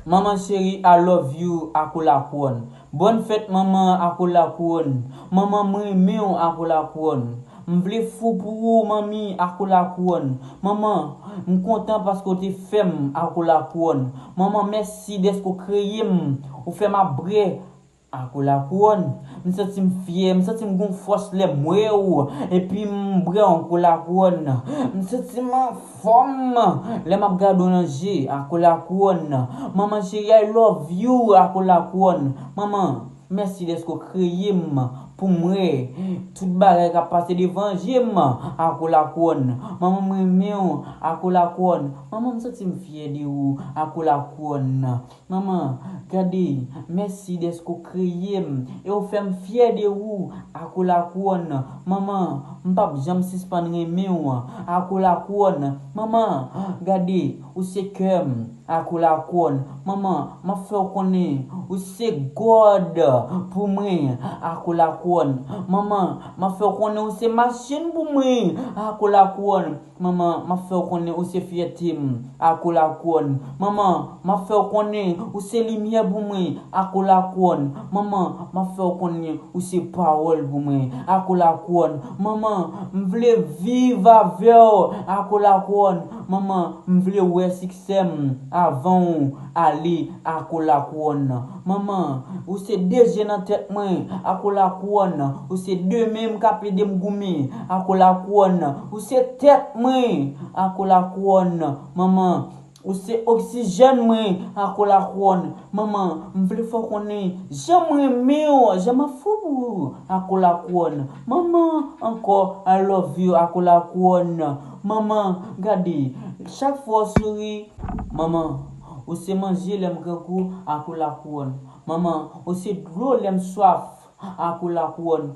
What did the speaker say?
Maman chérie, I love you, Akula Kwon. Bonne fête, maman, Akula Kwon. Maman, m'aime, Akula Kwon. M'vle fou pour vous, mamie, Akula Kwon. Maman, m'content parce que tu femme, Akula Kwon. Maman, merci d'être créé, ou fait ma bré. Akula Kwon. Je sens fier, je sens une force les moi et puis m'bré Akula Kwon. Je sens ma forme, les m'a gardé dans G, Akula Kwon. Maman chérie, I love you, Akula Kwon. Maman, merci d'être créé pour moi. Tout bagay qui passé devant j'aime Akula Kwon. Maman m'aime Akula Kwon. Maman me sens fier de vous, Akula Kwon. Maman, regardez, merci d'être créé et vous faites fier de vous, Akula Kwon. Maman, m'pap jamais suspendre aimer Akula Kwon. Maman, regardez, ou c'est que Akula Kwon. Maman, m'a fait connaître ou c'est God pour moi, Akula Kwon. Maman, m'a fait connaître ou c'est machine pour moi, Akula Kwon. Maman, m'a fait connaître ou c'est fierté, Akula Kwon. Maman, m'a fait connaître ou c'est lumière pour moi, Akula Kwon. Maman, m'a fait connaître ou c'est parole pour moi, Akula Kwon. Maman, m'vle vivre avec Akula Kwon. Maman, m'vle ouais succès avant aller Akula Kwon. Maman, ou c'est déjà dans tête moi, Akula Kwon. Ou c'est deux mêmes capé de m'goumi, Akula Kwon. Ou c'est tête moi, Akula Kwon. Maman, ou c'est oxygène moi, Akula Kwon. Maman, m'vle faut connaître, j'aime fou Akula Kwon. Maman, encore I love you, Akula Kwon. Maman, regardez, chaque fois souris, maman, ou c'est manger l'aime beaucoup, Akula Kwon. Maman, ou c'est drôle l'aime soif, Akula Kwon.